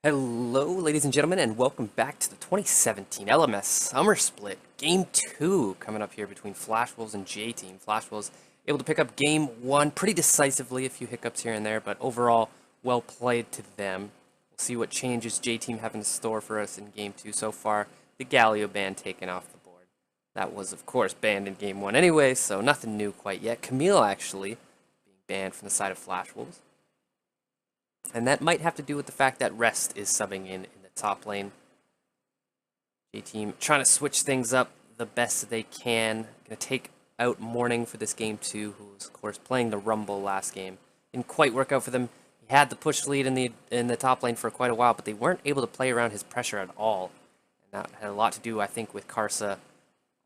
Hello, ladies and gentlemen, and welcome back to the 2017 LMS Summer Split. Game 2 coming up here between Flash Wolves and J-Team. Flash Wolves able to pick up Game 1 pretty decisively, a few hiccups here and there, but overall, well played to them. We'll see what changes J-Team have in store for us in Game 2 so far. The Galio ban taken off the board. That was, of course, banned in Game 1 anyway, so nothing new quite yet. Camille, actually, being banned from the side of Flash Wolves. And that might have to do with the fact that Rest is subbing in the top lane. J-Team trying to switch things up the best they can. Going to take out Morning for this game too, who was, of course, playing the Rumble last game. Didn't quite work out for them. He had the push lead in the top lane for quite a while, but they weren't able to play around his pressure at all. And that had a lot to do, I think, with Karsa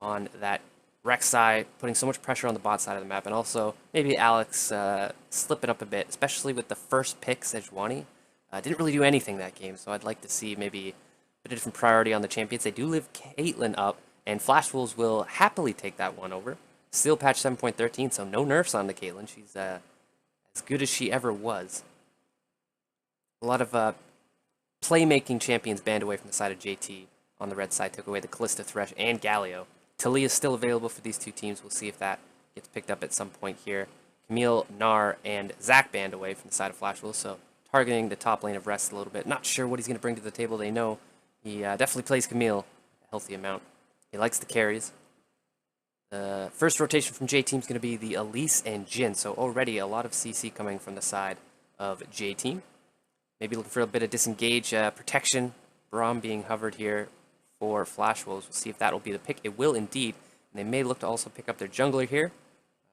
on that Rek'Sai putting so much pressure on the bot side of the map, and also maybe Alex slipping up a bit, especially with the first pick, Sejuani. Didn't really do anything that game, so I'd like to see maybe a bit of different priority on the champions. They do live Caitlyn up, and Flash Wolves will happily take that one over. Still patch 7.13, so no nerfs on the Caitlyn. She's as good as she ever was. A lot of playmaking champions banned away from the side of JT on the red side, took away the Kalista Thresh and Galio. Talia is still available for these two teams. We'll see if that gets picked up at some point here. Camille, Gnar, and Zac banned away from the side of Flash Wolves, so targeting the top lane of Rest a little bit. Not sure what he's going to bring to the table. They know he definitely plays Camille a healthy amount. He likes the carries. The first rotation from J-Team is going to be the Elise and Jhin, so already a lot of CC coming from the side of J-Team. Maybe looking for a bit of disengage protection. Braum being hovered here for Flash Wolves. We'll see if that will be the pick. It will indeed. And they may look to also pick up their jungler here.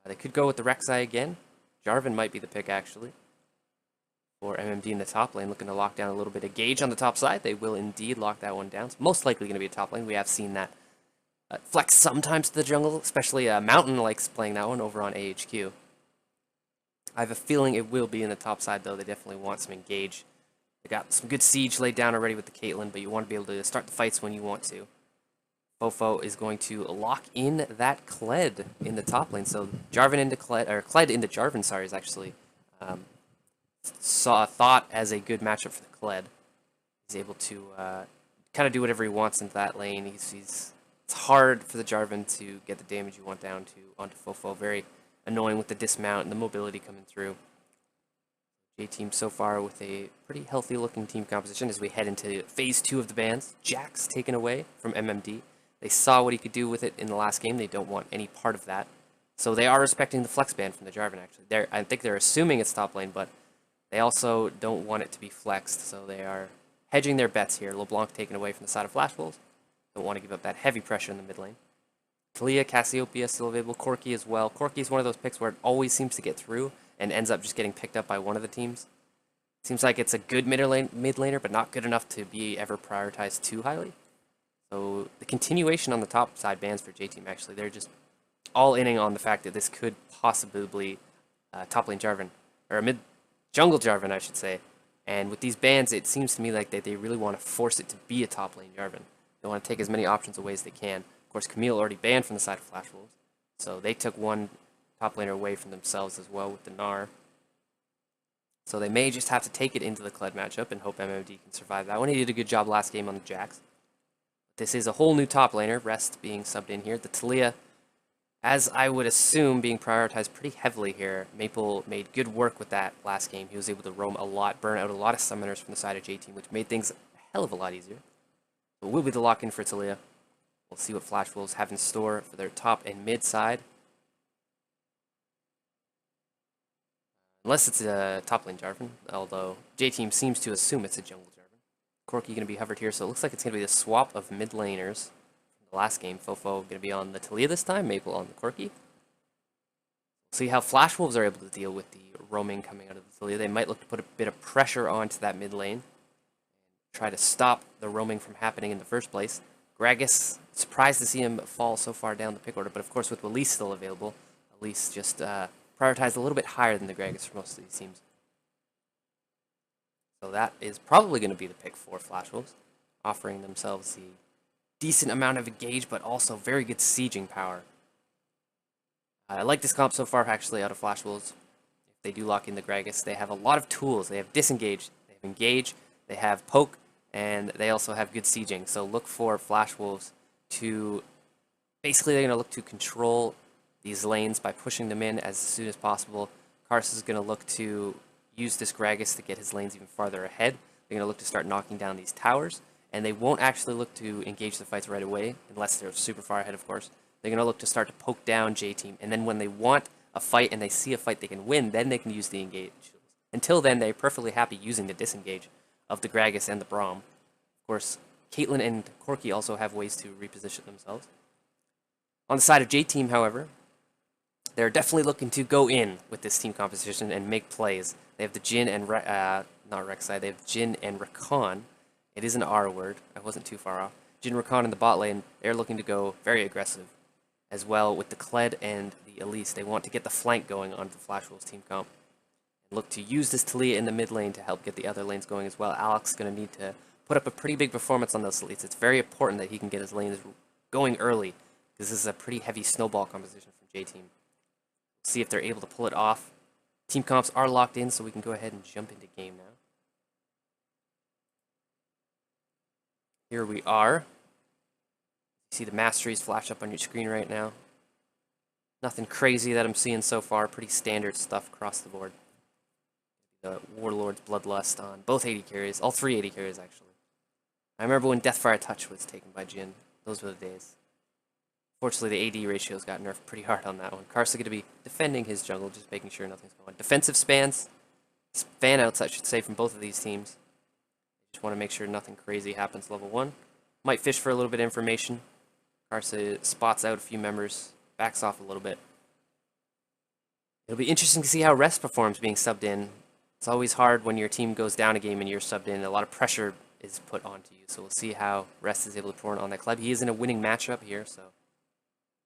They could go with the Rek'Sai again. Jarvan might be the pick, actually, for MMD in the top lane, looking to lock down a little bit of gauge on the top side. They will indeed lock that one down. It's most likely going to be a top lane. We have seen that flex sometimes to the jungle, especially Mountain likes playing that one over on AHQ. I have a feeling it will be in the top side, though. They definitely want some engage. They got some good siege laid down already with the Caitlyn, but you want to be able to start the fights when you want to. Fofo is going to lock in that Kled in the top lane. So Jarvan into Kled, or Kled into Jarvan, sorry, is actually thought as a good matchup for the Kled. He's able to kind of do whatever he wants into that lane. It's hard for the Jarvan to get the damage you want down to onto Fofo. Very annoying with the dismount and the mobility coming through. J-Team so far with a pretty healthy looking team composition as we head into phase 2 of the bans. Jax taken away from MMD. They saw what he could do with it in the last game. They don't want any part of that. So they are respecting the flex ban from the Jarvan, actually. I think they're assuming it's top lane, but they also don't want it to be flexed. So they are hedging their bets here. LeBlanc taken away from the side of Flash Wolves. Don't want to give up that heavy pressure in the mid lane. Talia, Cassiopeia still available. Corki as well. Corki is one of those picks where it always seems to get through and ends up just getting picked up by one of the teams. Seems like it's a good mid laner, but not good enough to be ever prioritized too highly. So the continuation on the top side bans for J-Team, actually, they're just all inning on the fact that this could possibly be top lane Jarvan, or a mid jungle Jarvan, I should say. And with these bans, it seems to me like they really want to force it to be a top lane Jarvan. They want to take as many options away as they can. Of course, Camille already banned from the side of Flash Wolves, so they took one top laner away from themselves as well with the Gnar. So they may just have to take it into the Kled matchup and hope MMD can survive that one. He did a good job last game on the Jax. This is a whole new top laner, Rest being subbed in here. The Talia, as I would assume, being prioritized pretty heavily here. Maple made good work with that last game. He was able to roam a lot, burn out a lot of summoners from the side of J-Team, which made things a hell of a lot easier. So it will be the lock-in for Talia. We'll see what Flash Wolves have in store for their top and mid side. Unless it's a top lane Jarvan, although J-Team seems to assume it's a jungle Jarvan. Corki going to be hovered here, so it looks like it's going to be the swap of mid laners from the last game. Fofo going to be on the Talia this time, Maple on the Corki. See how Flash Wolves are able to deal with the roaming coming out of the Talia. They might look to put a bit of pressure onto that mid lane, try to stop the roaming from happening in the first place. Gragas, surprised to see him fall so far down the pick order, but of course with Elise still available, Elise just prioritized a little bit higher than the Gragas for most of these teams. So that is probably going to be the pick for Flash Wolves, offering themselves the decent amount of engage, but also very good sieging power. I like this comp so far, actually, out of Flash Wolves. If they do lock in the Gragas, they have a lot of tools. They have disengage, they have engage, They have poke, and they also have good sieging. So look for Flash Wolves to basically they're going to look to control these lanes by pushing them in as soon as possible. Karsa is going to look to use this Gragas to get his lanes even farther ahead. They're going to look to start knocking down these towers, and they won't actually look to engage the fights right away, unless they're super far ahead, of course. They're going to look to start to poke down J-Team, and then when they want a fight and they see a fight they can win, then they can use the engage. Until then, they're perfectly happy using the disengage of the Gragas and the Braum. Of course, Caitlyn and Corki also have ways to reposition themselves. On the side of J-Team, however, they're definitely looking to go in with this team composition and make plays. They have the Jhin and not Rek'Sai, they have Jhin and Rakan. It is an R word. I wasn't too far off. Jhin and Rakan in the bot lane, they're looking to go very aggressive. As well with the Kled and the Elise, they want to get the flank going on the Flash Wolves team comp. And look to use this Taliyah in the mid lane to help get the other lanes going as well. Alex is going to need to put up a pretty big performance on those Elites. It's very important that he can get his lanes going early, because this is a pretty heavy snowball composition from J-Team. See if they're able to pull it off. Team comps are locked in, so we can go ahead and jump into game now. Here we are. You see the masteries flash up on your screen right now. Nothing crazy that I'm seeing so far. Pretty standard stuff across the board. The Warlord's Bloodlust on both 80 carries. All 3 80 carries, actually. I remember when Deathfire Touch was taken by Jhin. Those were the days. Fortunately, the AD ratios got nerfed pretty hard on that one. Karsa going to be defending his jungle, just making sure nothing's going on. Defensive spans, fan outs, I should say, from both of these teams. Just want to make sure nothing crazy happens level 1. Might fish for a little bit of information. Karsa spots out a few members, backs off a little bit. It'll be interesting to see how Rest performs being subbed in. It's always hard when your team goes down a game and you're subbed in. A lot of pressure is put onto you, so we'll see how Rest is able to perform on that club. He is in a winning matchup here, so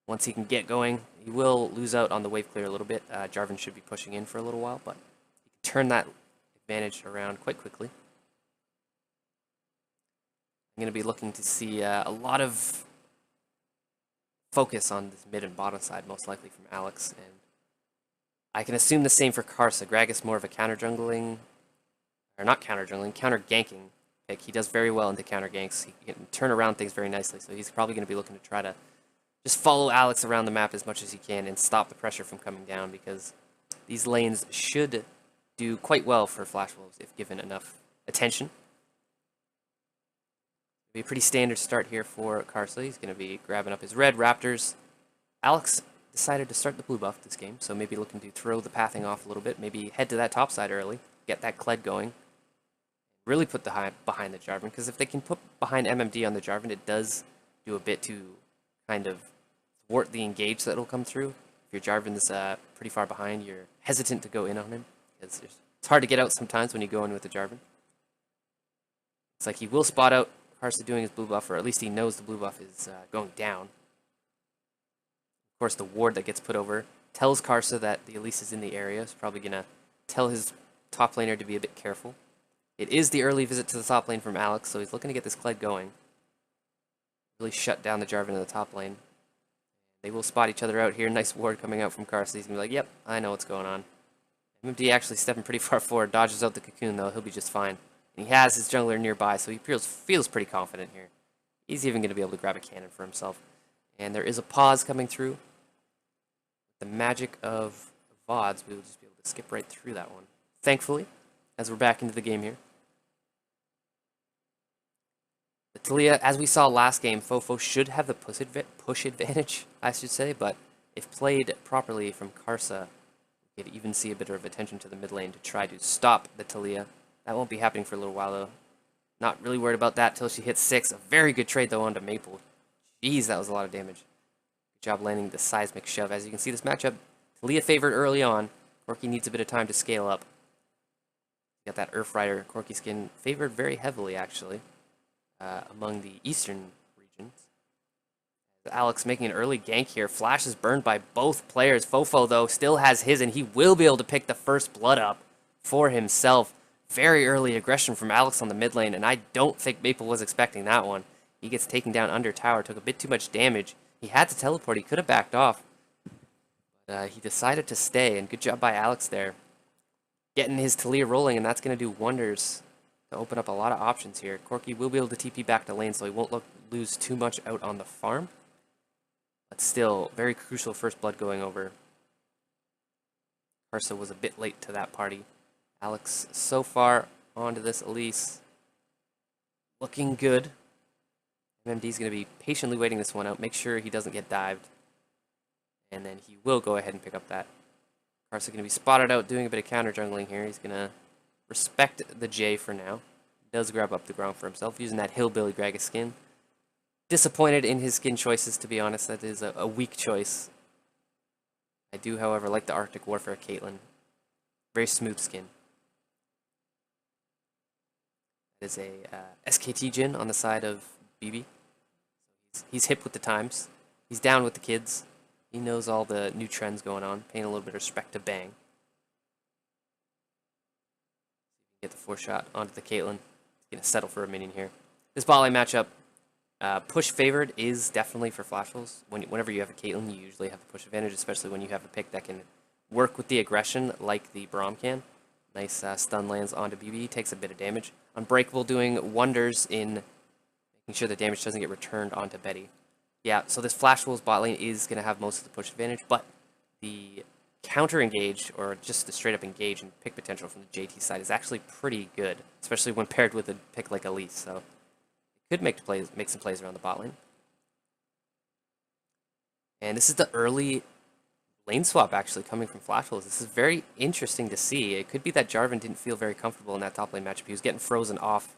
once he can get going, he will lose out on the wave clear a little bit. Jarvan should be pushing in for a little while, but he can turn that advantage around quite quickly. I'm going to be looking to see a lot of focus on this mid and bottom side, most likely from Alex, and I can assume the same for Karsa. Gragas more of a counter jungling, or not counter jungling, counter ganking pick. He does very well into counter ganks. He can turn around things very nicely, so he's probably going to be looking to try to just follow Alex around the map as much as he can and stop the pressure from coming down, because these lanes should do quite well for Flash Wolves if given enough attention. It'll be a pretty standard start here for Karsa. He's going to be grabbing up his red Raptors. Alex decided to start the blue buff this game, so maybe looking to throw the pathing off a little bit, maybe head to that top side early, get that Kled going, really put the behind the Jarvan, because if they can put behind MMD on the Jarvan, it does do a bit to kind of thwart the engage that will come through. If your Jarvan's pretty far behind, you're hesitant to go in on him, because it's hard to get out sometimes when you go in with the Jarvan. It's like he will spot out Karsa doing his blue buff, or at least he knows the blue buff is going down. Of course, the ward that gets put over tells Karsa that the Elise is in the area. He's probably going to tell his top laner to be a bit careful. It is the early visit to the top lane from Alex, so he's looking to get this Kled going. Really shut down the Jarvan in the top lane. They will spot each other out here. Nice ward coming out from Karsa. He's going to be like, yep, I know what's going on. MMD actually stepping pretty far forward. Dodges out the cocoon, though. He'll be just fine. And he has his jungler nearby, so he feels pretty confident here. He's even going to be able to grab a cannon for himself. And there is a pause coming through. With the magic of VODs, we will just be able to skip right through that one. Thankfully, as we're back into the game here. The Taliyah, as we saw last game, Fofo should have the push advantage, I should say, but if played properly from Karsa, we could even see a bit of attention to the mid lane to try to stop the Taliyah. That won't be happening for a little while, though. Not really worried about that till she hits 6. A very good trade, though, onto Maple. Jeez, that was a lot of damage. Good job landing the seismic shove. As you can see, this matchup, Taliyah favored early on. Corki needs a bit of time to scale up. Got that Earth Rider Corki skin favored very heavily, actually, among the eastern regions. Alex making an early gank here. Flash is burned by both players. Fofo, though, still has his, and he will be able to pick the first blood up for himself. Very early aggression from Alex on the mid lane, and I don't think Maple was expecting that one. He gets taken down under tower, took a bit too much damage. He had to teleport, he could have backed off. But he decided to stay, and good job by Alex there. Getting his Taliyah rolling, and that's going to do wonders to open up a lot of options here. Corky will be able to TP back to lane, so he won't lose too much out on the farm. But still, very crucial first blood going over. Karsa was a bit late to that party. Alex so far onto this Elise. Looking good. MMD's going to be patiently waiting this one out. Make sure he doesn't get dived. And then he will go ahead and pick up that. Karsa going to be spotted out doing a bit of counter jungling here. He's going to respect the J for now. Does grab up the ground for himself using that Hillbilly Gragas skin. Disappointed in his skin choices, to be honest. That is a weak choice. I do, however, like the Arctic Warfare Caitlyn. Very smooth skin. That is a SKT Jin on the side of BB. He's hip with the times. He's down with the kids. He knows all the new trends going on. Paying a little bit of respect to Bang. Get the 4-shot onto the Caitlyn. He's going to settle for a minion here. This bot lane matchup, push favored is definitely for Flashwolves. Whenever you have a Caitlyn, you usually have the push advantage, especially when you have a pick that can work with the aggression like the Braum can. Nice stun lands onto BB, takes a bit of damage. Unbreakable doing wonders in making sure the damage doesn't get returned onto Betty. Yeah, so this Flashwolves bot lane is going to have most of the push advantage, but the counter engage, or just the straight up engage and pick potential from the JT side is actually pretty good, especially when paired with a pick like Elise, so it could make some plays around the bot lane. And this is the early lane swap actually coming from Flashwolves. This is very interesting to see. It could be that Jarvan didn't feel very comfortable in that top lane matchup. He was getting frozen off,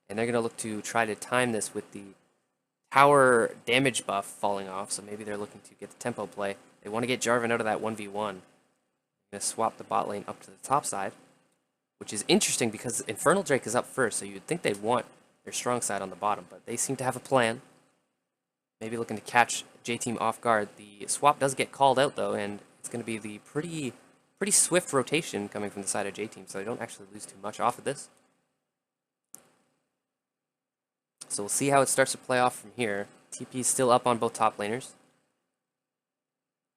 and they're going to look to try to time this with the tower damage buff falling off, so maybe they're looking to get the tempo play. They want to get Jarvan out of that 1v1. They're going to swap the bot lane up to the top side, which is interesting because Infernal Drake is up first, so you'd think they'd want their strong side on the bottom, but they seem to have a plan. Maybe looking to catch J-Team off guard. The swap does get called out, though, and it's going to be the pretty swift rotation coming from the side of J-Team, so they don't actually lose too much off of this. So we'll see how it starts to play off from here. TP is still up on both top laners.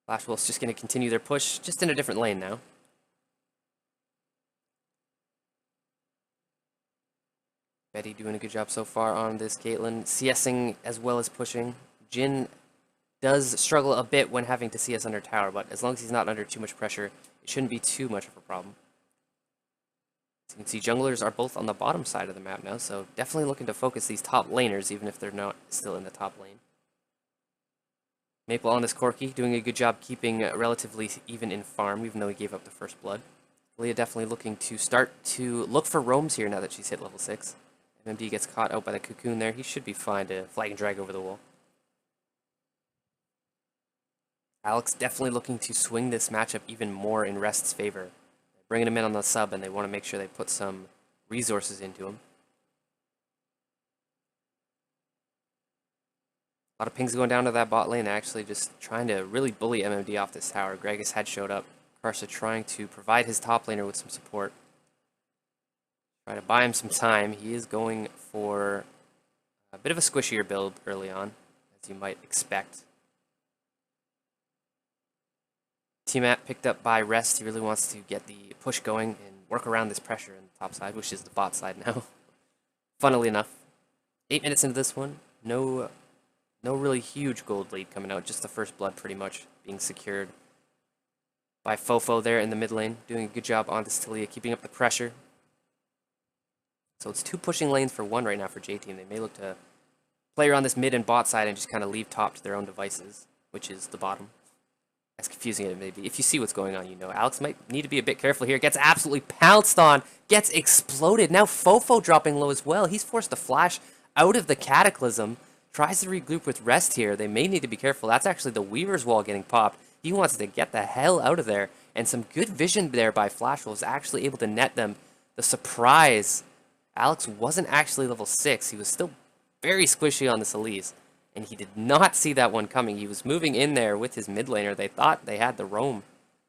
Flashwolves just going to continue their push, just in a different lane now. Betty doing a good job so far on this Caitlyn. CSing as well as pushing. Jhin does struggle a bit when having to CS under tower, but as long as he's not under too much pressure, it shouldn't be too much of a problem. As you can see, junglers are both on the bottom side of the map now, so definitely looking to focus these top laners, even if they're not still in the top lane. Maple on this Corky, doing a good job keeping relatively even in farm, even though he gave up the first blood. Leah definitely looking to start to look for roams here now that she's hit level 6. MMD gets caught out by the cocoon there. He should be fine to flag and drag over the wall. Alex definitely looking to swing this matchup even more in Rest's favor. They're bringing him in on the sub, and they want to make sure they put some resources into him. A lot of pings going down to that bot lane, actually just trying to really bully MMD off this tower. Gragas had showed up. Karsa trying to provide his top laner with some support. Try to buy him some time. He is going for a bit of a squishier build early on, as you might expect. Team app picked up by Rest. He really wants to get the push going and work around this pressure in the top side, which is the bot side now. Funnily enough. 8 minutes into this one. No really huge gold lead coming out. Just the first blood pretty much being secured by Fofo there in the mid lane. Doing a good job on Distilia, keeping up the pressure. So it's 2 pushing lanes for 1 right now for J-Team. They may look to play around this mid and bot side and just kind of leave top to their own devices, which is the bottom. As confusing as it may be. If you see what's going on, you know. Alex might need to be a bit careful here. Gets absolutely pounced on. Gets exploded. Now Fofo dropping low as well. He's forced to flash out of the Cataclysm. Tries to regroup with Rest here. They may need to be careful. That's actually the Weaver's Wall getting popped. He wants to get the hell out of there. And some good vision there by Flashwolves, actually able to net them. The surprise. Alex wasn't actually level 6. He was still very squishy on this Elise. And he did not see that one coming. He was moving in there with his mid laner. They thought they had the roam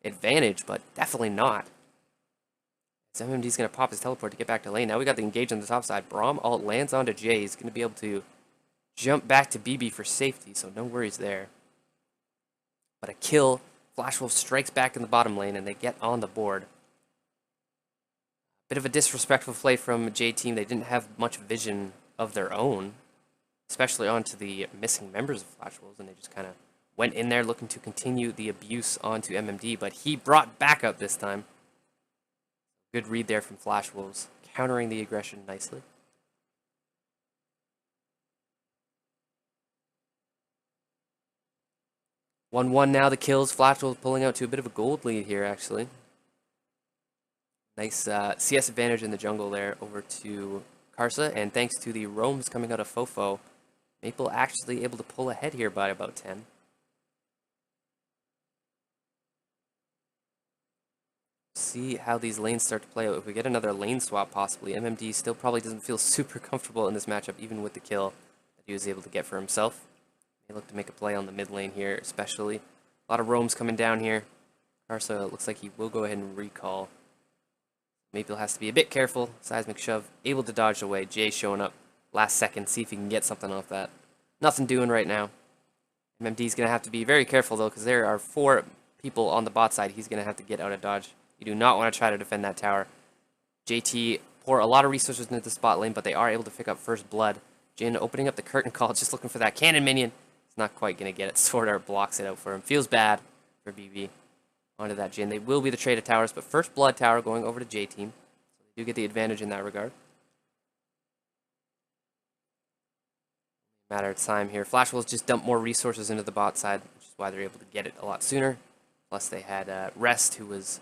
advantage, but definitely not. As MMD's going to pop his teleport to get back to lane. Now we got the engage on the top side. Braum ult lands onto Jay. He's going to be able to jump back to BB for safety, so no worries there. But a kill. Flashwolf strikes back in the bottom lane, and they get on the board. Bit of a disrespectful play from J Team. They didn't have much vision of their own, especially onto the missing members of Flash Wolves, and they just kind of went in there looking to continue the abuse onto MMD, but he brought backup this time. Good read there from Flash Wolves, countering the aggression nicely. One now, the kills. Flash Wolves pulling out to a bit of a gold lead here, actually. Nice CS advantage in the jungle there over to Karsa, and thanks to the roams coming out of Fofo, Maple actually able to pull ahead here by about 10. See how these lanes start to play out. If we get another lane swap, possibly, MMD still probably doesn't feel super comfortable in this matchup, even with the kill that he was able to get for himself. They look to make a play on the mid lane here, especially. A lot of roams coming down here. Karsa looks like he will go ahead and recall. Maple has to be a bit careful. Seismic shove, able to dodge away. Jay showing up last second, see if he can get something off that. Nothing doing right now. MMD's going to have to be very careful, though, because there are 4 people on the bot side. He's going to have to get out of dodge. You do not want to try to defend that tower. JT pour a lot of resources into the spot lane, but they are able to pick up first blood. Jin opening up the curtain call, just looking for that cannon minion. He's not quite going to get it. Sword Art blocks it out for him. Feels bad for BB. Onto that Jin. They will be the trade of towers, but first blood tower going over to J Team. So they do get the advantage in that regard. Matter of time here. Flash Wolves just dump more resources into the bot side, which is why they're able to get it a lot sooner. Plus they had Rest, who was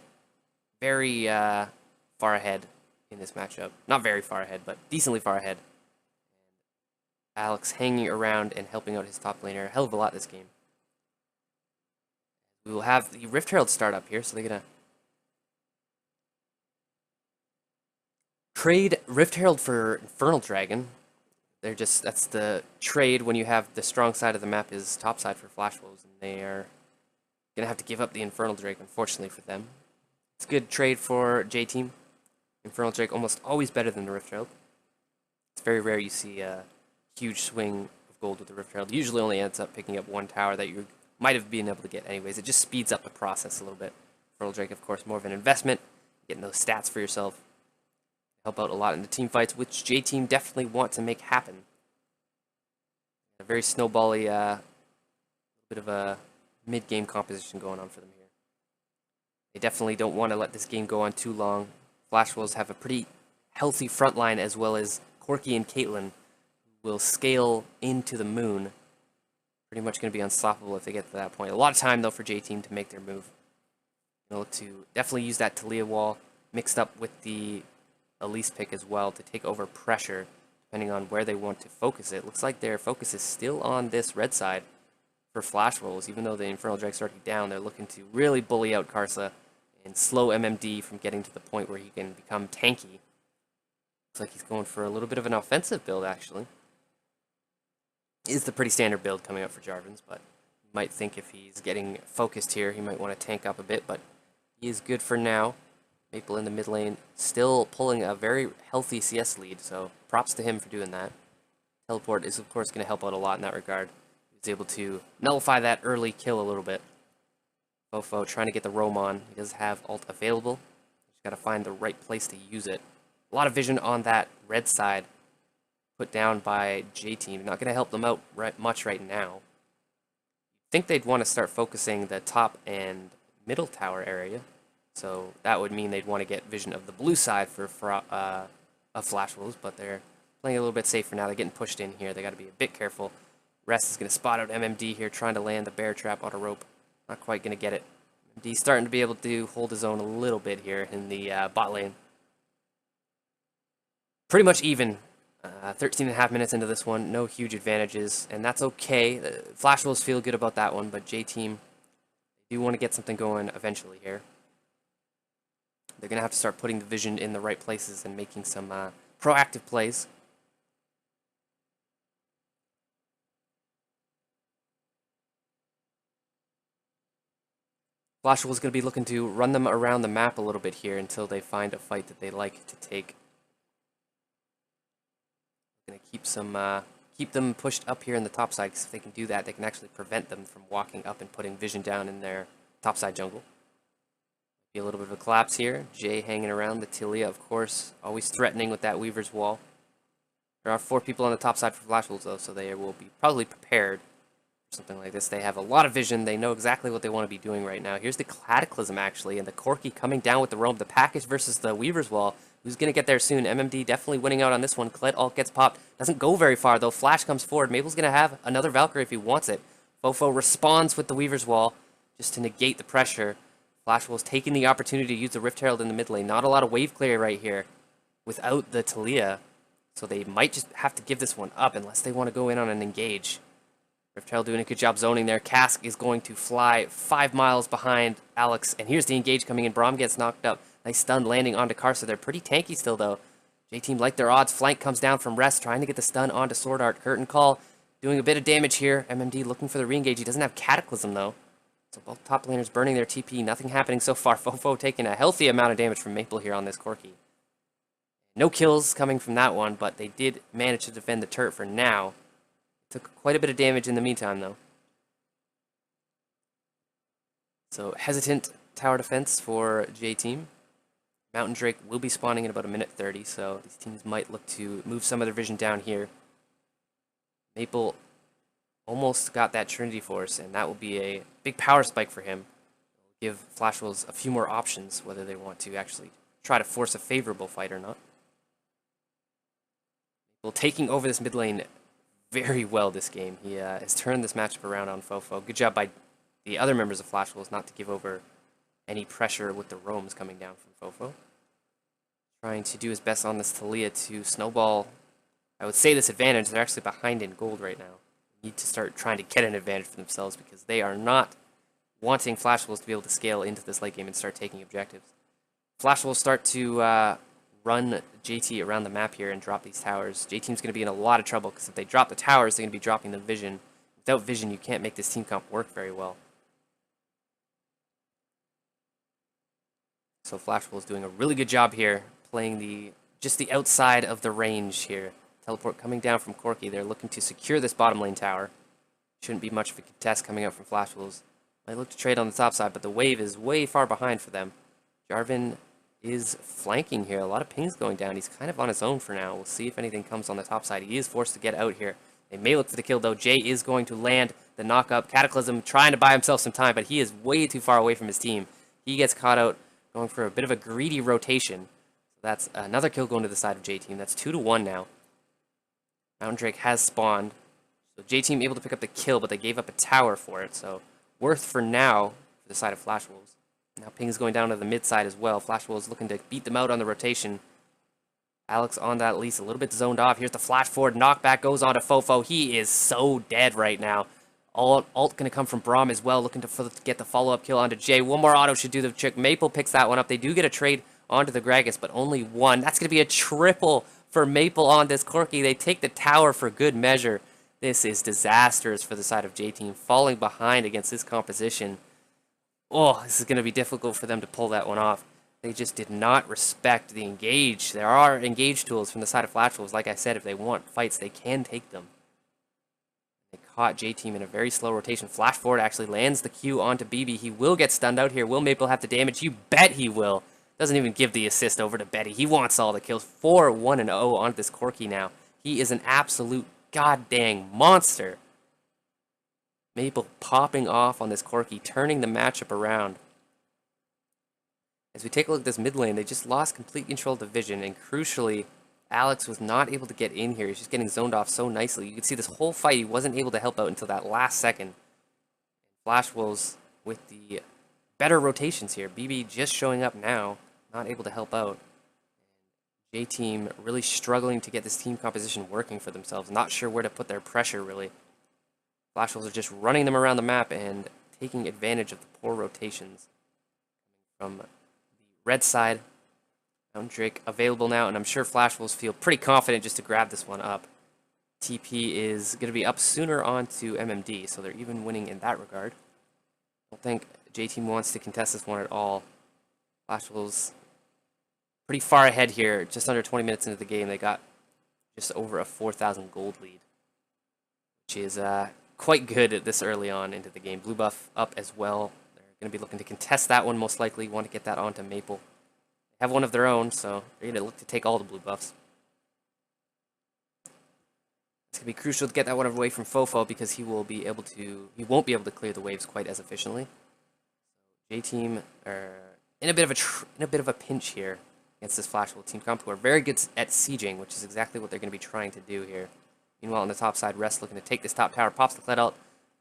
very far ahead in this matchup. Not very far ahead, but decently far ahead. Alex hanging around and helping out his top laner a hell of a lot this game. We will have the Rift Herald start up here, so they're going to trade Rift Herald for Infernal Dragon. That's the trade when you have the strong side of the map is top side for Flash Wolves, and they are going to have to give up the Infernal Drake, unfortunately for them. It's a good trade for J Team. Infernal Drake almost always better than the Rift Herald. It's very rare you see a huge swing of gold with the Rift Herald. Usually only ends up picking up 1 tower that you might have been able to get anyways. It just speeds up the process a little bit. Infernal Drake, of course, more of an investment. Getting those stats for yourself. Help out a lot in the team fights, which J Team definitely want to make happen. A very snowbally, bit of a mid-game composition going on for them here. They definitely don't want to let this game go on too long. Flash Wolves have a pretty healthy front line, as well as Corki and Caitlyn will scale into the moon. Pretty much going to be unstoppable if they get to that point. A lot of time, though, for J Team to make their move. They'll look to definitely use that Talia wall mixed up with the Elise pick as well to take over pressure, depending on where they want to focus it. Looks like their focus is still on this red side for Flash Wolves. Even though the Infernal Drake's already down, they're looking to really bully out Karsa and slow MMD from getting to the point where he can become tanky. Looks like he's going for a little bit of an offensive build, actually. Is the pretty standard build coming up for Jarvan's, but you might think if he's getting focused here, he might want to tank up a bit, but he is good for now. Maple in the mid lane, still pulling a very healthy CS lead, so props to him for doing that. Teleport is, of course, going to help out a lot in that regard. He's able to nullify that early kill a little bit. Fofo trying to get the roam on. He does have ult available. Just got to find the right place to use it. A lot of vision on that red side put down by J Team. Not going to help them out much right now. I think they'd want to start focusing the top and middle tower area. So that would mean they'd want to get vision of the blue side for Flash Wolves, but they're playing a little bit safer now. They're getting pushed in here. They got to be a bit careful. Rest is going to spot out MMD here, trying to land the bear trap on a rope. Not quite going to get it. MMD starting to be able to hold his own a little bit here in the bot lane. Pretty much even. 13.5 minutes into this one, no huge advantages, and that's okay. Flash Wolves feel good about that one, but J Team do want to get something going eventually here. They're going to have to start putting the vision in the right places and making some proactive plays. Flash Wolves going to be looking to run them around the map a little bit here until they find a fight that they like to take. Going to keep them pushed up here in the top side, because if they can do that, they can actually prevent them from walking up and putting vision down in their top side jungle. Be a little bit of a collapse here. Jay hanging around the Tilia, of course, always threatening with that Weaver's Wall. There are 4 people on the top side for Flash Wolves, though, so they will be probably prepared for something like this. They have a lot of vision. They know exactly what they want to be doing right now. Here's the Cataclysm, actually, and the Corki coming down with the Roam. The package versus the Weaver's Wall. Who's going to get there soon? MMD definitely winning out on this one. Kled ult gets popped. Doesn't go very far, though. Flash comes forward. Mabel's going to have another Valkyrie if he wants it. Fofo responds with the Weaver's Wall just to negate the pressure. Flash Wolves taking the opportunity to use the Rift Herald in the mid lane. Not a lot of wave clear right here without the Talia. So they might just have to give this one up unless they want to go in on an engage. Rift Herald doing a good job zoning there. Cask is going to fly 5 miles behind Alex. And here's the engage coming in. Braum gets knocked up. Nice stun landing onto Karsa. They're pretty tanky still, though. J-Team like their odds. Flank comes down from Rest, trying to get the stun onto Sword Art. Curtain Call doing a bit of damage here. MMD looking for the re-engage. He doesn't have Cataclysm, though. So both top laners burning their TP. Nothing happening so far. Fofo taking a healthy amount of damage from Maple here on this Corki. No kills coming from that one, but they did manage to defend the turret for now. Took quite a bit of damage in the meantime, though. So hesitant tower defense for J-Team. Mountain Drake will be spawning in about a minute 30, so these teams might look to move some of their vision down here. Maple almost got that Trinity Force, and that will be a big power spike for him. Give Flash Wolves a few more options, whether they want to actually try to force a favorable fight or not. Maple taking over this mid lane very well this game. He has turned this matchup around on Fofo. Good job by the other members of Flash Wolves not to give over any pressure with the roams coming down from Fofo. Trying to do his best on this Talia to snowball, I would say, this advantage. They're actually behind in gold right now. Need to start trying to get an advantage for themselves because they are not wanting Flash Wolves to be able to scale into this late game and start taking objectives. Flash Wolves start to run JT around the map here and drop these towers. J-Team's going to be in a lot of trouble because if they drop the towers, they're going to be dropping the vision. Without vision, you can't make this team comp work very well. So Flash Wolves doing a really good job here, playing just the outside of the range here. Teleport coming down from Corki. They're looking to secure this bottom lane tower. Shouldn't be much of a contest coming up from Flash Wolves. Might look to trade on the top side, but the wave is way far behind for them. Jarvan is flanking here. A lot of pings going down. He's kind of on his own for now. We'll see if anything comes on the top side. He is forced to get out here. They may look for the kill, though. Jay is going to land the knock-up. Cataclysm trying to buy himself some time, but he is way too far away from his team. He gets caught out, going for a bit of a greedy rotation. That's another kill going to the side of J-Team. That's 2-1 now. Mountain Drake has spawned. So J-Team able to pick up the kill, but they gave up a tower for it. So worth for now for the side of Flash Wolves. Now ping's going down to the mid side as well. Flash Wolves looking to beat them out on the rotation. Alex on that at least a little bit zoned off. Here's the flash forward. Knockback goes on to Fofo. He is so dead right now. Ult going to come from Braum as well, looking to get the follow-up kill onto Jay. One more auto should do the trick. Maple picks that one up. They do get a trade onto the Gragas, but only one. That's going to be a triple for Maple on this Corki. They take the tower for good measure. This is disastrous for the side of J-Team, falling behind against this composition. Oh, this is going to be difficult for them to pull that one off. They just did not respect the engage. There are engage tools from the side of Flash Wolves. Like I said, if they want fights, they can take them. They caught J-Team in a very slow rotation. Flash forward actually lands the Q onto BB. He will get stunned out here. Will Maple have the damage? You bet he will. Doesn't even give the assist over to Betty. He wants all the kills. 4-1-0 on this Corki now. He is an absolute goddamn monster. Maple popping off on this Corki, turning the matchup around. As we take a look at this mid lane, they just lost complete control of the vision, and crucially, Alex was not able to get in here. He's just getting zoned off so nicely. You can see this whole fight, he wasn't able to help out until that last second. Flash Wolves with the better rotations here. BB just showing up now, not able to help out. J-Team really struggling to get this team composition working for themselves. Not sure where to put their pressure, really. Flash Wolves are just running them around the map and taking advantage of the poor rotations from the red side. Mountain Drake available now, and I'm sure Flash Wolves feel pretty confident just to grab this one up. TP is going to be up sooner on to MMD, so they're even winning in that regard. I don't think J-Team wants to contest this one at all. Flash Wolves pretty far ahead here, just under 20 minutes into the game. They got just over a 4,000 gold lead, which is quite good at this early on into the game. Blue buff up as well. They're Going to be looking to contest that one most likely. Want to get that onto Maple. They have one of their own, so they're going to look to take all the blue buffs. It's going to be crucial to get that one away from Fofo because he won't be able to clear the waves quite as efficiently. J-Team are in a bit of a pinch here against this Flash Wolf team comp, who are very good at sieging, which is exactly what they're going to be trying to do here. Meanwhile, on the top side, Rest looking to take this top tower, pops the Kled out,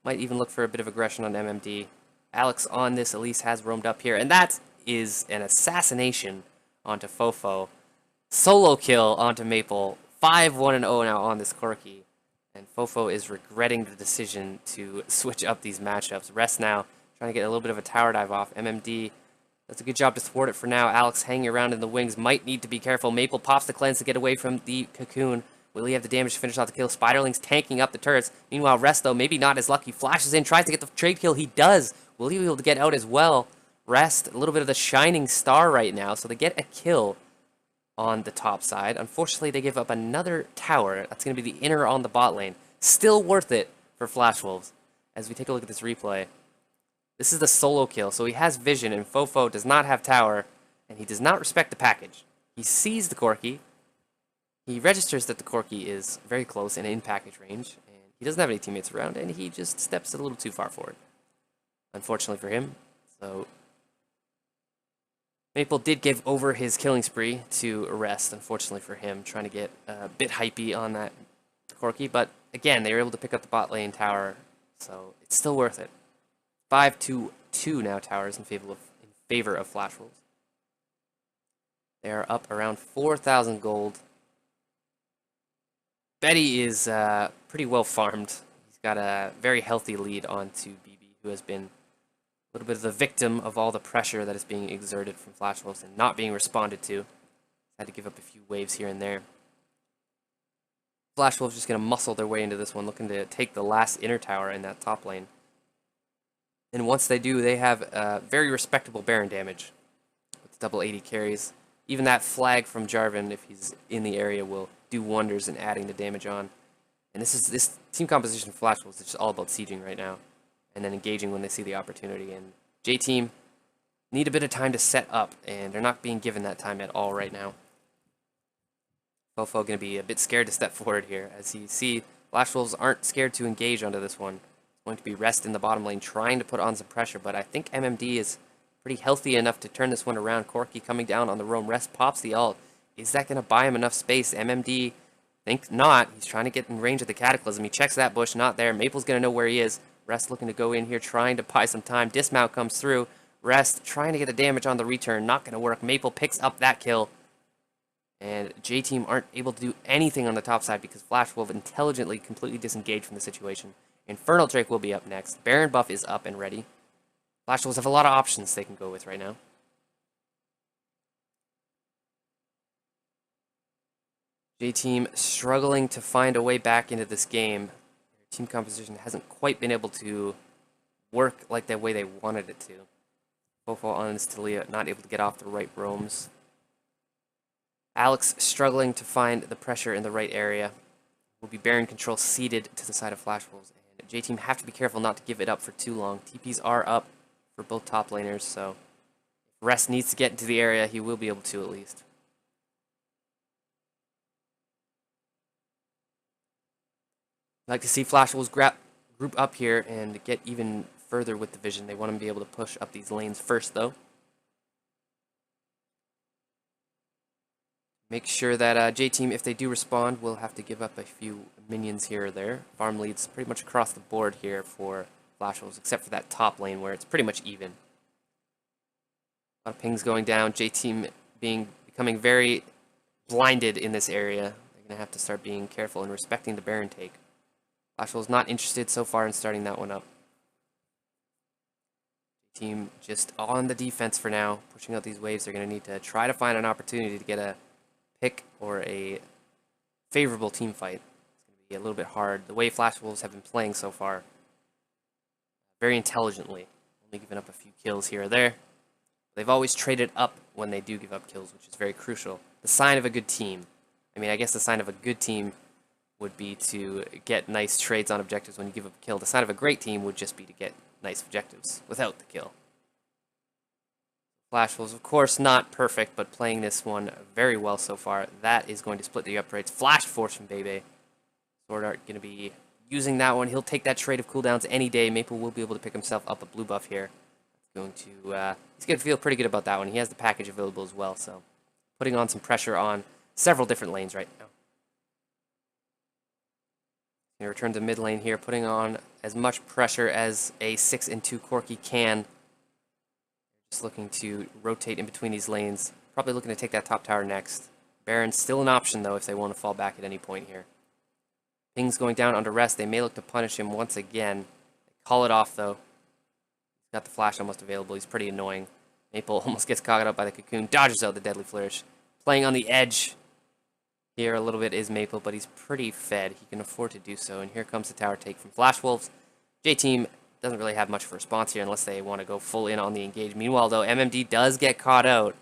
might even look for a bit of aggression on MMD. Alex on this, Elise has roamed up here, and that is an assassination onto Fofo. Solo kill onto Maple. 5-1-0 now on this Corki. And Fofo is regretting the decision to switch up these matchups. Rest now, trying to get a little bit of a tower dive off. MMD does a good job to thwart it for now. Alex hanging around in the wings, might need to be careful. Maple pops the cleanse to get away from the cocoon. Will he have the damage to finish off the kill? Spiderling's tanking up the turrets. Meanwhile, Rest, though, maybe not as lucky. Flashes in, tries to get the trade kill. He does. Will he be able to get out as well? Rest, a little bit of the shining star right now, so they get a kill on the top side. Unfortunately, they give up another tower. That's going to be the inner on the bot lane. Still worth it for Flash Wolves. As we take a look at this replay, this is the solo kill, so he has vision, and Fofo does not have tower, and he does not respect the package. He sees the Corki. He registers that the Corki is very close and in package range, and he doesn't have any teammates around, and he just steps a little too far forward. Unfortunately for him, so Maple did give over his killing spree to Rest, unfortunately for him, trying to get a bit hypey on that Corki, but again, they were able to pick up the bot lane tower, so it's still worth it. 5-2 now towers in favor of Flash Wolves. They are up around 4,000 gold. Betty is pretty well farmed. He's got a very healthy lead onto BB, who has been a little bit of the victim of all the pressure that is being exerted from Flash Wolves and not being responded to. Had to give up a few waves here and there. Flash Wolves just going to muscle their way into this one, looking to take the last inner tower in that top lane. And once they do, they have very respectable Baron damage with double 80 carries. Even that flag from Jarvan, if he's in the area, will do wonders in adding the damage on. And this team composition for Flash Wolves is just all about sieging right now, and then engaging when they see the opportunity. And J-Team need a bit of time to set up, and they're not being given that time at all right now. Fofo going to be a bit scared to step forward here, as you see Flash Wolves aren't scared to engage onto this one. It's going to be Rest in the bottom lane, trying to put on some pressure, but I think MMD is pretty healthy enough to turn this one around. Corki coming down on the roam. Rest pops the ult. Is that going to buy him enough space? MMD, think not. He's trying to get in range of the Cataclysm. He checks that bush, not there. Maple's going to know where he is. Rest looking to go in here, trying to buy some time. Dismount comes through. Rest trying to get the damage on the return. Not going to work. Maple picks up that kill. And J-Team aren't able to do anything on the top side because Flash Wolf intelligently completely disengaged from the situation. Infernal Drake will be up next. Baron buff is up and ready. Flash Wolves have a lot of options they can go with right now. J-Team struggling to find a way back into this game. Their team composition hasn't quite been able to work like the way they wanted it to. Fofo on Talia, not able to get off the right roams. Alex struggling to find the pressure in the right area. Will be Baron control seated to the side of Flash Wolves. And J-Team have to be careful not to give it up for too long. TPs are up for both top laners, so if Rest needs to get into the area, he will be able to at least. I'd like to see Flash Wolves group up here and get even further with the vision. They want to be able to push up these lanes first, though. Make sure that J-Team, if they do respond, will have to give up a few minions here or there. Farm leads pretty much across the board here for Flash Wolves, except for that top lane where it's pretty much even. A lot of pings going down. J-Team becoming very blinded in this area. They're going to have to start being careful and respecting the Baron take. Flash Wolves not interested so far in starting that one up. Team just on the defense for now, pushing out these waves. They're going to need to try to find an opportunity to get a pick or a favorable team fight. It's going to be a little bit hard. The way Flash Wolves have been playing so far, very intelligently, only giving up a few kills here or there. They've always traded up when they do give up kills, which is very crucial. The sign of a good team. I mean, I guess the sign of a good team would be to get nice trades on objectives when you give up a kill. The sign of a great team would just be to get nice objectives without the kill. Flash Wolves, of course, not perfect, but playing this one very well so far. That is going to split the uprates. Flash Force from Bebe. Sword Art going to be using that one. He'll take that trade of cooldowns any day. Maple will be able to pick himself up a blue buff here. He's going to feel pretty good about that one. He has the package available as well, so putting on some pressure on several different lanes right now. Going to return to mid lane here, putting on as much pressure as a 6-2 Corki can. Just looking to rotate in between these lanes. Probably looking to take that top tower next. Baron's still an option, though, if they want to fall back at any point here. Ping's going down under rest. They may look to punish him once again. Call it off, though. He's got the flash almost available. He's pretty annoying. Maple almost gets caught up by the cocoon. Dodges out the deadly flourish. Playing on the edge here a little bit is Maple, but he's pretty fed. He can afford to do so. And here comes the tower take from Flash Wolves. J-Team doesn't really have much of a response here unless they want to go full in on the engage. Meanwhile, though, MMD does get caught out.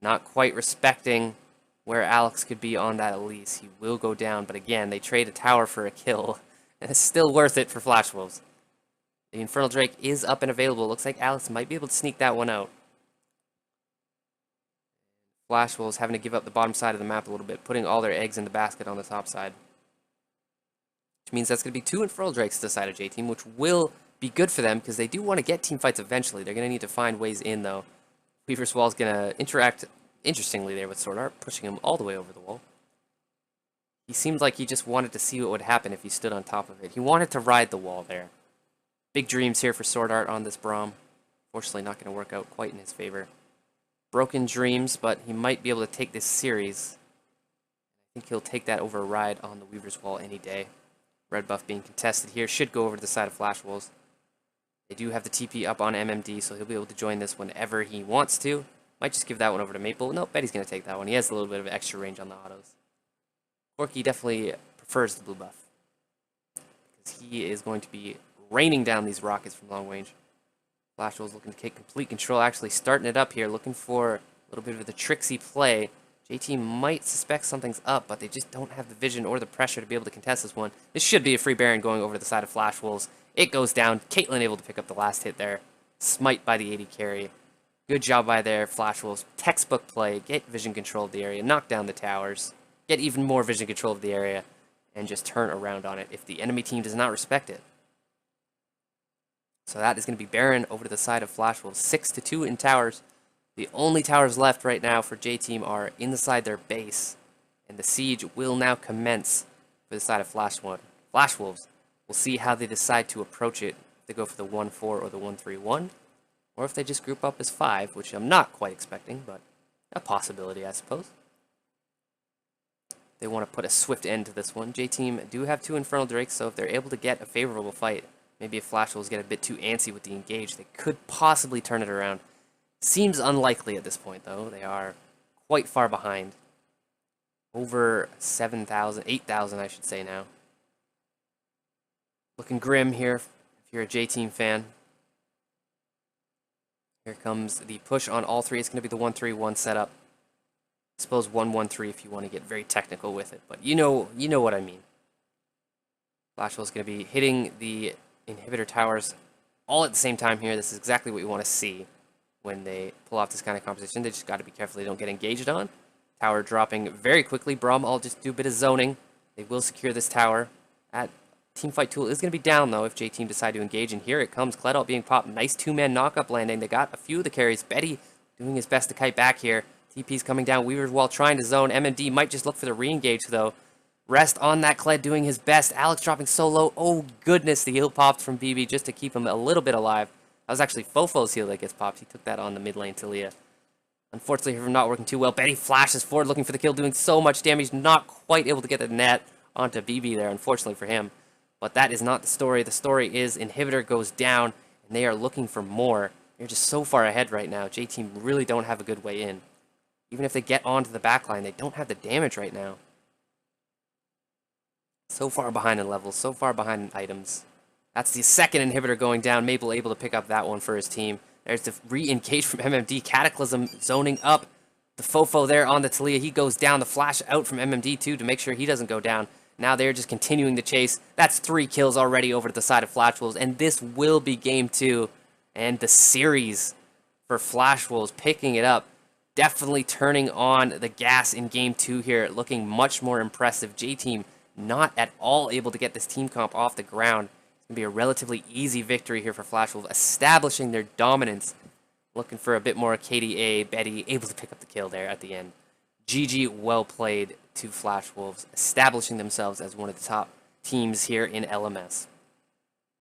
Not quite respecting where Alex could be on that Elise. He will go down, but again, they trade a tower for a kill. And it's still worth it for Flash Wolves. The Infernal Drake is up and available. Looks like Alex might be able to sneak that one out. Flash Wolves having to give up the bottom side of the map a little bit, putting all their eggs in the basket on the top side. Which means that's going to be 2 Infernal Drakes to the side of J-Team, which will be good for them because they do want to get team fights eventually. They're going to need to find ways in, though. Weaver's Wall is going to interact interestingly there with Sword Art, pushing him all the way over the wall. He seemed like he just wanted to see what would happen if he stood on top of it. He wanted to ride the wall there. Big dreams here for Sword Art on this Braum. Fortunately, not going to work out quite in his favor. Broken dreams, but he might be able to take this series. I think he'll take that over a ride on the Weaver's Wall any day. Red buff being contested here. Should go over to the side of Flash Wolves. They do have the TP up on MMD, so he'll be able to join this whenever he wants to. Might just give that one over to Maple. Nope, bet he's going to take that one. He has a little bit of extra range on the autos. Corki definitely prefers the blue buff, because he is going to be raining down these rockets from long range. Flash Wolves looking to take complete control, actually starting it up here, looking for a little bit of the tricksy play. JT might suspect something's up, but they just don't have the vision or the pressure to be able to contest this one. This should be a free Baron going over to the side of Flash Wolves. It goes down. Caitlyn able to pick up the last hit there. Smite by the 80 carry. Good job by there, Flash Wolves. Textbook play. Get vision control of the area. Knock down the towers. Get even more vision control of the area. And just turn around on it if the enemy team does not respect it. So that is going to be Baron over to the side of Flash Wolves. 6-2 in towers. The only towers left right now for J-Team are inside their base. And the siege will now commence for the side of Flash Wolves. We'll see how they decide to approach it. If they go for the 1-4 or the 1-3-1. Or if they just group up as 5, which I'm not quite expecting, but a possibility, I suppose. They want to put a swift end to this one. J-Team do have 2 Infernal Drakes, so if they're able to get a favorable fight, maybe if Flash Wolves get a bit too antsy with the engage, they could possibly turn it around. Seems unlikely at this point, though. They are quite far behind. Over 7,000, 8,000, I should say now. Looking grim here, if you're a J-Team fan. Here comes the push on all 3. It's going to be the 1-3-1 setup. I suppose 1-1-3 if you want to get very technical with it, but you know what I mean. Flash Wolves is going to be hitting the inhibitor towers all at the same time here. This is exactly what you want to see when they pull off this kind of composition. They just got to be careful they don't get engaged on. Tower dropping very quickly. Braum will just do a bit of zoning. They will secure this tower. Teamfight Tool is going to be down, though, if J-Team decide to engage. And here it comes. Cledalt being popped. Nice 2-man knock-up landing. They got a few of the carries. Betty doing his best to kite back here. TP's coming down. Weaver's Wall trying to zone. MMD might just look for the re-engage, though. Rest on that Kled doing his best. Alex dropping so low. Oh, goodness. The heal popped from BB just to keep him a little bit alive. That was actually Fofo's heal that gets popped. He took that on the mid lane Talia. Unfortunately, for not working too well. Betty flashes forward looking for the kill, doing so much damage. Not quite able to get the net onto BB there, unfortunately for him. But that is not the story. The story is Inhibitor goes down, and they are looking for more. They're just so far ahead right now. J-Team really don't have a good way in. Even if they get onto the backline, they don't have the damage right now. So far behind in levels, so far behind in items. That's the second Inhibitor going down. Maple able to pick up that one for his team. There's the re-engage from MMD. Cataclysm zoning up. The Fofo there on the Talia. He goes down. The flash out from MMD too to make sure he doesn't go down. Now they're just continuing the chase. That's 3 kills already over to the side of Flash Wolves. And this will be game 2. And the series for Flash Wolves, picking it up. Definitely turning on the gas in Game 2 here, looking much more impressive. J-Team not at all able to get this team comp off the ground. It's going to be a relatively easy victory here for Flash Wolves, establishing their dominance. Looking for a bit more KDA. Betty able to pick up the kill there at the end. GG, well played to Flash Wolves, establishing themselves as one of the top teams here in LMS.